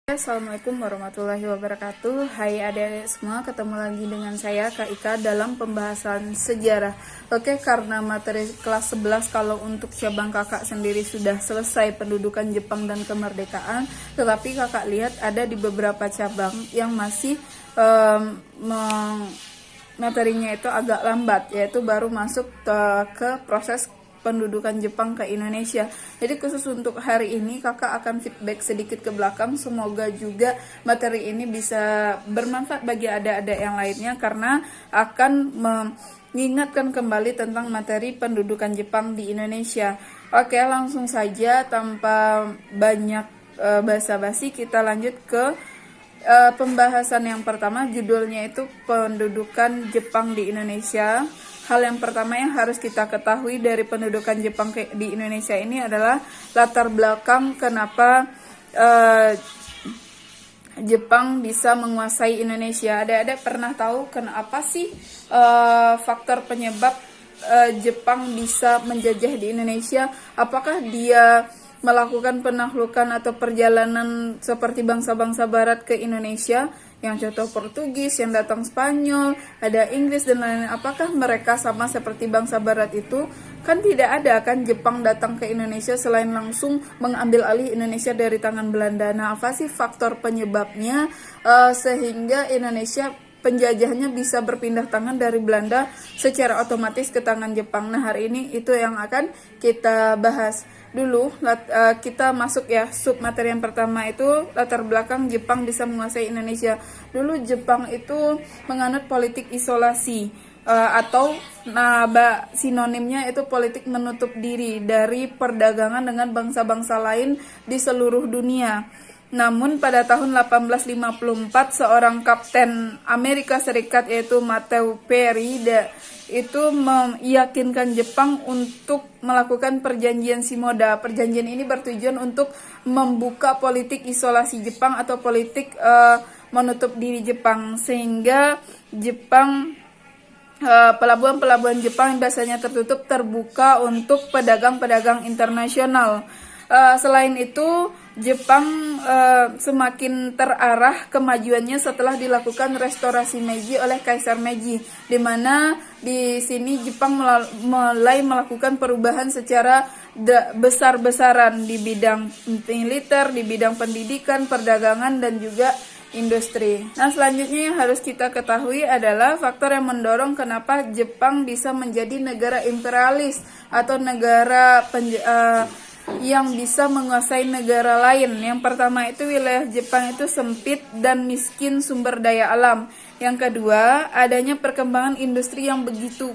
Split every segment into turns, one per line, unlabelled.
Assalamualaikum warahmatullahi wabarakatuh. Hai adik-adik semua, ketemu lagi dengan saya Kak Ika dalam pembahasan sejarah. Oke, karena materi kelas 11 kalau untuk cabang kakak sendiri sudah selesai pendudukan Jepang dan kemerdekaan, tetapi kakak lihat ada di beberapa cabang yang masih materinya itu agak lambat, yaitu baru masuk ke proses pendudukan Jepang ke Indonesia. Jadi khusus untuk hari ini kakak akan feedback sedikit ke belakang. Semoga juga materi ini bisa bermanfaat bagi adik-adik yang lainnya, karena akan mengingatkan kembali tentang materi pendudukan Jepang di Indonesia. Oke, langsung saja tanpa banyak basa-basi kita lanjut ke pembahasan yang pertama. Judulnya itu pendudukan Jepang di Indonesia. Hal yang pertama yang harus kita ketahui dari pendudukan Jepang di Indonesia ini adalah latar belakang kenapa Jepang bisa menguasai Indonesia. Adik-adik pernah tahu kenapa sih faktor penyebab Jepang bisa menjajah di Indonesia? Apakah dia melakukan penaklukan atau perjalanan seperti bangsa-bangsa barat ke Indonesia, yang contoh Portugis, yang datang Spanyol, ada Inggris dan lain-lain? Apakah mereka sama seperti bangsa barat itu? Kan tidak ada kan Jepang datang ke Indonesia selain langsung mengambil alih Indonesia dari tangan Belanda. Nah, apa sih faktor penyebabnya sehingga Indonesia penjajahnya bisa berpindah tangan dari Belanda secara otomatis ke tangan Jepang? Nah, hari ini itu yang akan kita bahas. Dulu kita masuk ya, sub materi yang pertama itu latar belakang Jepang bisa menguasai Indonesia. Dulu Jepang itu menganut politik isolasi, atau sinonimnya itu politik menutup diri dari perdagangan dengan bangsa-bangsa lain di seluruh dunia. Namun pada tahun 1854 seorang kapten Amerika Serikat yaitu Matthew Perry itu meyakinkan Jepang untuk melakukan perjanjian Shimoda. Perjanjian ini bertujuan untuk membuka politik isolasi Jepang atau politik menutup diri Jepang, sehingga Jepang pelabuhan-pelabuhan Jepang yang biasanya tertutup terbuka untuk pedagang-pedagang internasional. Selain itu, Jepang semakin terarah kemajuannya setelah dilakukan restorasi Meiji oleh Kaisar Meiji, di mana di sini Jepang mulai melakukan perubahan secara besar-besaran di bidang militer, di bidang pendidikan, perdagangan, dan juga industri. Nah, selanjutnya yang harus kita ketahui adalah faktor yang mendorong kenapa Jepang bisa menjadi negara imperialis atau negara yang bisa menguasai negara lain. Yang pertama itu wilayah Jepang itu sempit dan miskin sumber daya alam. Yang kedua, adanya perkembangan industri yang begitu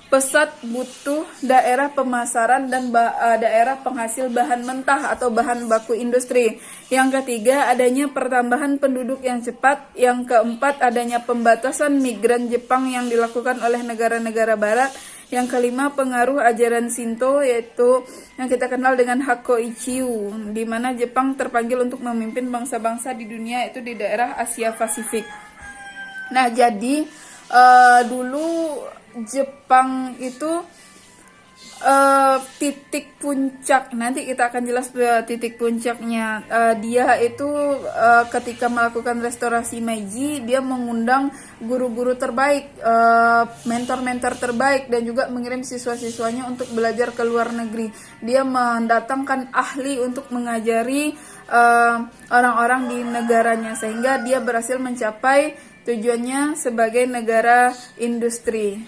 pesat, butuh daerah pemasaran dan daerah penghasil bahan mentah atau bahan baku industri. Yang ketiga, adanya pertambahan penduduk yang cepat. Yang keempat, adanya pembatasan migran Jepang yang dilakukan oleh negara-negara barat. Yang kelima, pengaruh ajaran Shinto, yaitu yang kita kenal dengan Hakoichiu, di mana Jepang terpanggil untuk memimpin bangsa-bangsa di dunia itu di daerah Asia Pasifik. Nah, jadi dulu Jepang itu titik puncak, nanti kita akan jelas titik puncaknya. Dia itu ketika melakukan restorasi Meiji, dia mengundang guru-guru terbaik, mentor-mentor terbaik, dan juga mengirim siswa-siswanya untuk belajar ke luar negeri. Dia mendatangkan ahli untuk mengajari orang-orang di negaranya, sehingga dia berhasil mencapai tujuannya sebagai negara industri.